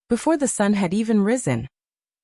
Before the sun had even risen,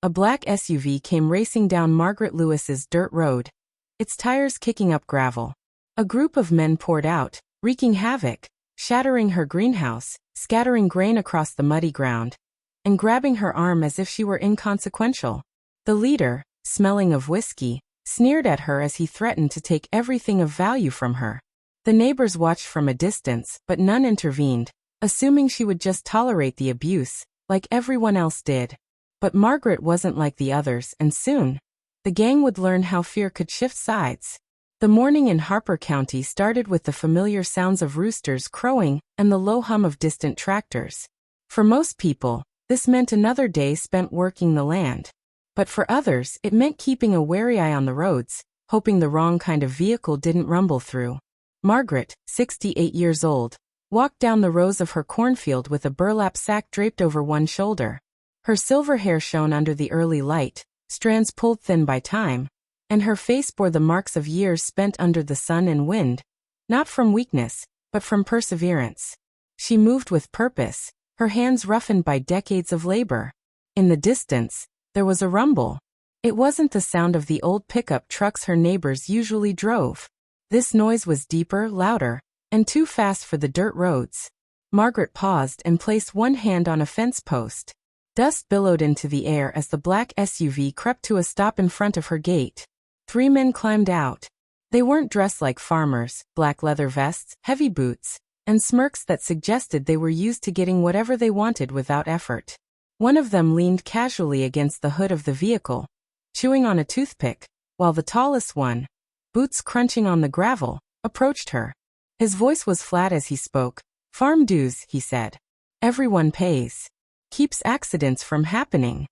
a black SUV came racing down Margaret Lewis's dirt road, its tires kicking up gravel. A group of men poured out, wreaking havoc, shattering her greenhouse, scattering grain across the muddy ground, and grabbing her arm as if she were inconsequential. The leader, smelling of whiskey, sneered at her as he threatened to take everything of value from her. The neighbors watched from a distance, but none intervened, assuming she would just tolerate the abuse, like everyone else did. But Margaret wasn't like the others, and soon, the gang would learn how fear could shift sides. The morning in Harper County started with the familiar sounds of roosters crowing and the low hum of distant tractors. For most people, this meant another day spent working the land. But for others, it meant keeping a wary eye on the roads, hoping the wrong kind of vehicle didn't rumble through. Margaret, 68 years old, walked down the rows of her cornfield with a burlap sack draped over one shoulder. Her silver hair shone under the early light, strands pulled thin by time, and her face bore the marks of years spent under the sun and wind, not from weakness, but from perseverance. She moved with purpose, her hands roughened by decades of labor. In the distance, there was a rumble. It wasn't the sound of the old pickup trucks her neighbors usually drove. This noise was deeper, louder, and too fast for the dirt roads. Margaret paused and placed one hand on a fence post. Dust billowed into the air as the black SUV crept to a stop in front of her gate. 3 men climbed out. They weren't dressed like farmers, black leather vests, heavy boots, and smirks that suggested they were used to getting whatever they wanted without effort. One of them leaned casually against the hood of the vehicle, chewing on a toothpick, while the tallest one, boots crunching on the gravel, approached her. His voice was flat as he spoke. "Farm dues," he said. "Everyone pays. Keeps accidents from happening."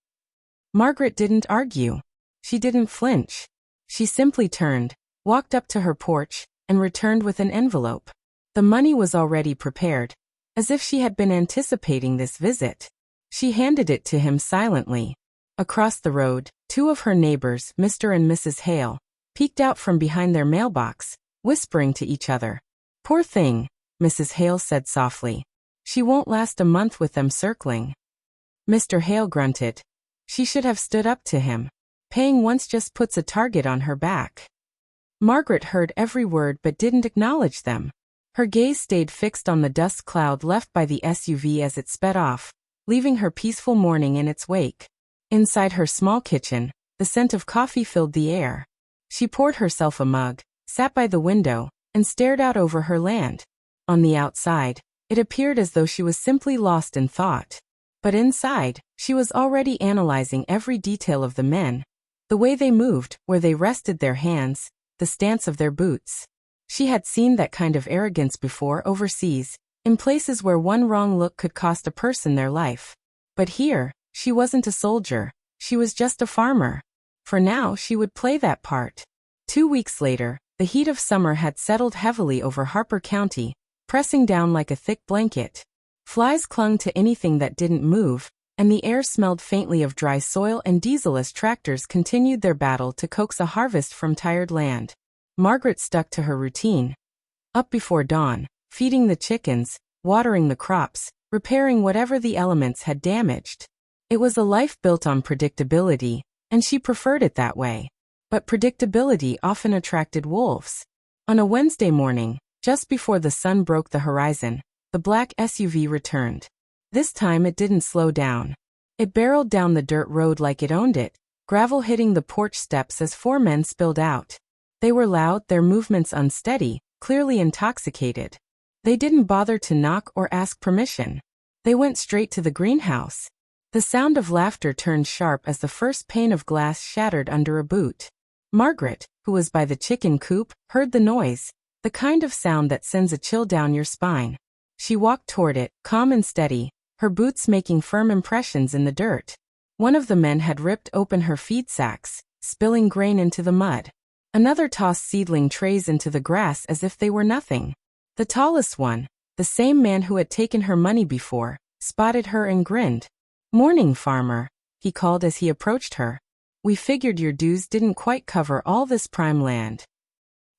Margaret didn't argue. She didn't flinch. She simply turned, walked up to her porch, and returned with an envelope. The money was already prepared, as if she had been anticipating this visit. She handed it to him silently. Across the road, 2 of her neighbors, Mr. and Mrs. Hale, peeked out from behind their mailbox, whispering to each other. "Poor thing," Mrs. Hale said softly. "She won't last a month with them circling." Mr. Hale grunted. She should have stood up to him. Paying once just puts a target on her back. Margaret heard every word but didn't acknowledge them. Her gaze stayed fixed on the dust cloud left by the SUV as it sped off, leaving her peaceful morning in its wake. Inside her small kitchen, the scent of coffee filled the air. She poured herself a mug, sat by the window, and stared out over her land. On the outside, it appeared as though she was simply lost in thought. But inside, she was already analyzing every detail of the men. The way they moved, where they rested their hands, the stance of their boots. She had seen that kind of arrogance before overseas, in places where one wrong look could cost a person their life. But here, she wasn't a soldier, she was just a farmer. For now, she would play that part. 2 weeks later, the heat of summer had settled heavily over Harper County, pressing down like a thick blanket. Flies clung to anything that didn't move, and the air smelled faintly of dry soil and diesel as tractors continued their battle to coax a harvest from tired land. Margaret stuck to her routine. Up before dawn, feeding the chickens, watering the crops, repairing whatever the elements had damaged. It was a life built on predictability, and she preferred it that way. But predictability often attracted wolves. On a Wednesday morning, just before the sun broke the horizon, the black SUV returned. This time it didn't slow down. It barreled down the dirt road like it owned it, gravel hitting the porch steps as 4 men spilled out. They were loud, their movements unsteady, clearly intoxicated. They didn't bother to knock or ask permission. They went straight to the greenhouse. The sound of laughter turned sharp as the first pane of glass shattered under a boot. Margaret, who was by the chicken coop, heard the noise, the kind of sound that sends a chill down your spine. She walked toward it, calm and steady, her boots making firm impressions in the dirt. One of the men had ripped open her feed sacks, spilling grain into the mud. Another tossed seedling trays into the grass as if they were nothing. The tallest one, the same man who had taken her money before, spotted her and grinned. "Morning, farmer," he called as he approached her. "We figured your dues didn't quite cover all this prime land."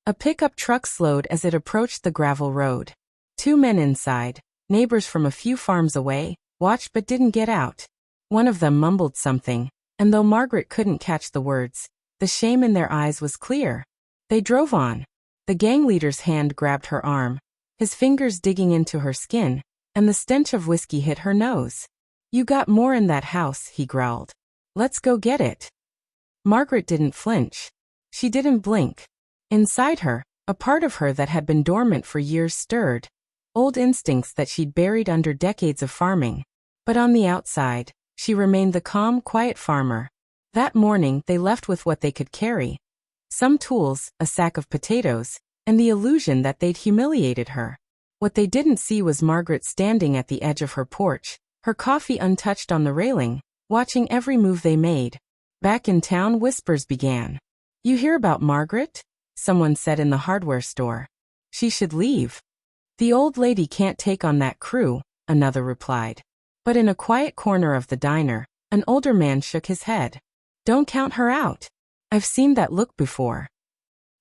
A pickup truck slowed as it approached the gravel road. 2 men inside, neighbors from a few farms away, watched but didn't get out. One of them mumbled something, and though Margaret couldn't catch the words, the shame in their eyes was clear. They drove on. The gang leader's hand grabbed her arm, his fingers digging into her skin, and the stench of whiskey hit her nose. "You got more in that house," he growled. "Let's go get it." Margaret didn't flinch. She didn't blink. Inside her, a part of her that had been dormant for years stirred, old instincts that she'd buried under decades of farming. But on the outside, she remained the calm, quiet farmer. That morning they left with what they could carry. Some tools, a sack of potatoes, and the illusion that they'd humiliated her. What they didn't see was Margaret standing at the edge of her porch, her coffee untouched on the railing, watching every move they made. Back in town, whispers began. "You hear about Margaret?" someone said in the hardware store. "She should leave." "The old lady can't take on that crew," another replied. But in a quiet corner of the diner, an older man shook his head. "Don't count her out. I've seen that look before."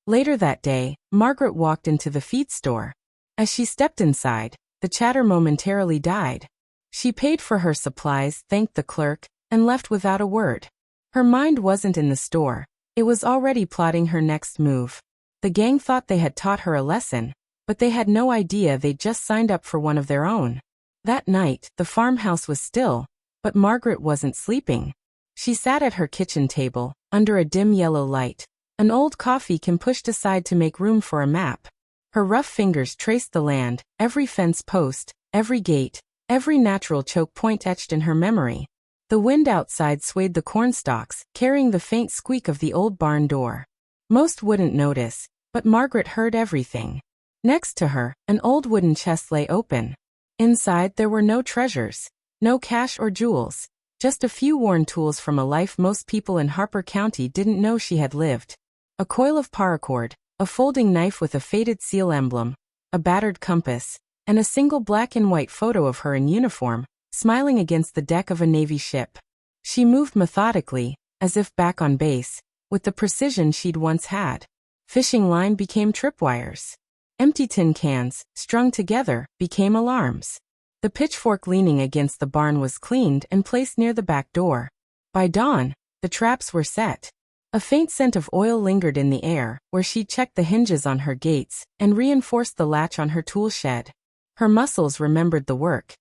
Later that day, Margaret walked into the feed store. As she stepped inside, the chatter momentarily died. She paid for her supplies, thanked the clerk, and left without a word. Her mind wasn't in the store. It was already plotting her next move. The gang thought they had taught her a lesson, but they had no idea they'd just signed up for one of their own. That night, the farmhouse was still, but Margaret wasn't sleeping. She sat at her kitchen table, under a dim yellow light, an old coffee can pushed aside to make room for a map. Her rough fingers traced the land, every fence post, every gate, every natural choke point etched in her memory. The wind outside swayed the cornstalks, carrying the faint squeak of the old barn door. Most wouldn't notice, but Margaret heard everything. Next to her, an old wooden chest lay open. Inside there were no treasures, no cash or jewels, just a few worn tools from a life most people in Harper County didn't know she had lived. A coil of paracord, a folding knife with a faded seal emblem, a battered compass, and a single black and white photo of her in uniform, smiling against the deck of a Navy ship. She moved methodically, as if back on base, with the precision she'd once had. Fishing line became tripwires. Empty tin cans, strung together, became alarms. The pitchfork leaning against the barn was cleaned and placed near the back door. By dawn, the traps were set. A faint scent of oil lingered in the air, where she'd checked the hinges on her gates and reinforced the latch on her tool shed. Her muscles remembered the work,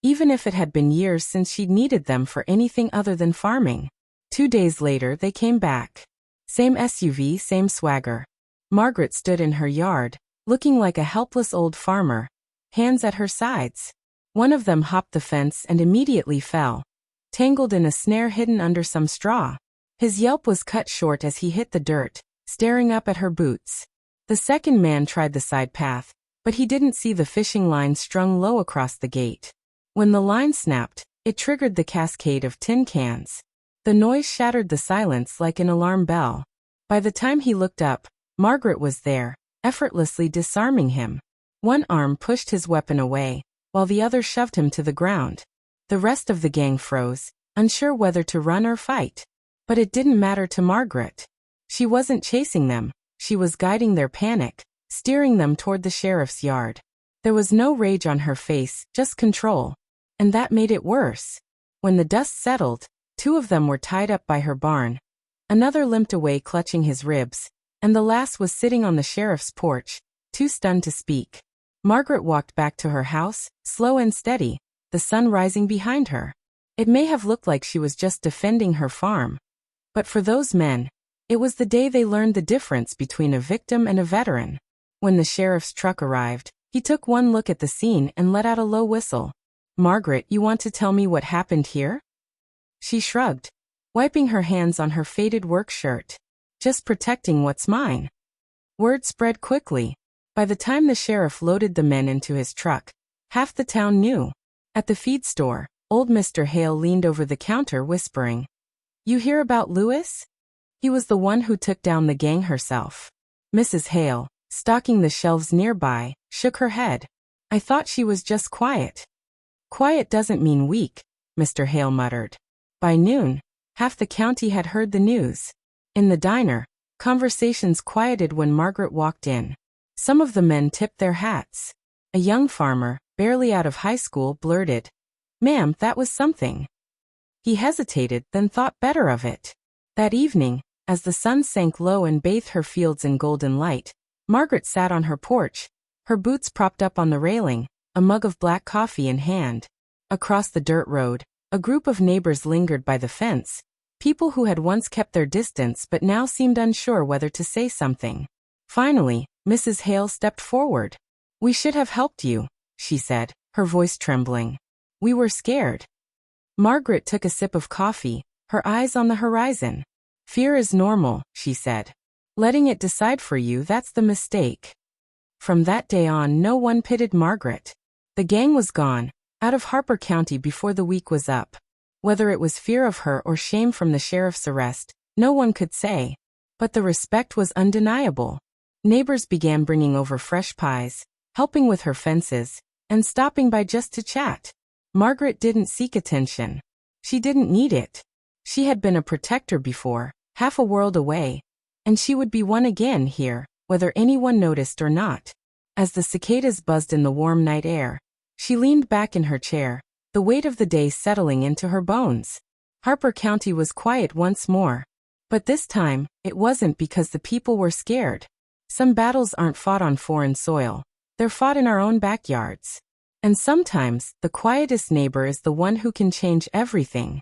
even if it had been years since she'd needed them for anything other than farming. 2 days later they came back. Same SUV, same swagger. Margaret stood in her yard, looking like a helpless old farmer, hands at her sides. One of them hopped the fence and immediately fell, tangled in a snare hidden under some straw. His yelp was cut short as he hit the dirt, staring up at her boots. The second man tried the side path, but he didn't see the fishing line strung low across the gate. When the line snapped, it triggered the cascade of tin cans. The noise shattered the silence like an alarm bell. By the time he looked up, Margaret was there, effortlessly disarming him. One arm pushed his weapon away, while the other shoved him to the ground. The rest of the gang froze, unsure whether to run or fight. But it didn't matter to Margaret. She wasn't chasing them, she was guiding their panic, steering them toward the sheriff's yard. There was no rage on her face, just control. And that made it worse. When the dust settled, 2 of them were tied up by her barn. Another limped away clutching his ribs, and the last was sitting on the sheriff's porch, too stunned to speak. Margaret walked back to her house, slow and steady, the sun rising behind her. It may have looked like she was just defending her farm. But for those men, it was the day they learned the difference between a victim and a veteran. When the sheriff's truck arrived, he took one look at the scene and let out a low whistle. "Margaret, you want to tell me what happened here?" She shrugged, wiping her hands on her faded work shirt. "Just protecting what's mine." Word spread quickly. By the time the sheriff loaded the men into his truck, half the town knew. At the feed store, old Mr. Hale leaned over the counter whispering, "You hear about Lewis?" He was the one who took down the gang herself. Mrs. Hale, stocking the shelves nearby, shook her head. "I thought she was just quiet." "Quiet doesn't mean weak," Mr. Hale muttered. By noon, half the county had heard the news. In the diner, conversations quieted when Margaret walked in. Some of the men tipped their hats. A young farmer, barely out of high school, blurted, "Ma'am, that was something." He hesitated, then thought better of it. That evening, as the sun sank low and bathed her fields in golden light, Margaret sat on her porch, her boots propped up on the railing, a mug of black coffee in hand. Across the dirt road, a group of neighbors lingered by the fence, people who had once kept their distance but now seemed unsure whether to say something. Finally, Mrs. Hale stepped forward. "We should have helped you," she said, her voice trembling. "We were scared." Margaret took a sip of coffee, her eyes on the horizon. "Fear is normal," she said. "Letting it decide for you, that's the mistake." From that day on, no one pitied Margaret. The gang was gone, out of Harper County before the week was up. Whether it was fear of her or shame from the sheriff's arrest, no one could say. But the respect was undeniable. Neighbors began bringing over fresh pies, helping with her fences, and stopping by just to chat. Margaret didn't seek attention. She didn't need it. She had been a protector before, half a world away, and she would be one again here, whether anyone noticed or not. As the cicadas buzzed in the warm night air, she leaned back in her chair, the weight of the day settling into her bones. Harper County was quiet once more. But this time, it wasn't because the people were scared. Some battles aren't fought on foreign soil. They're fought in our own backyards. And sometimes, the quietest neighbor is the one who can change everything.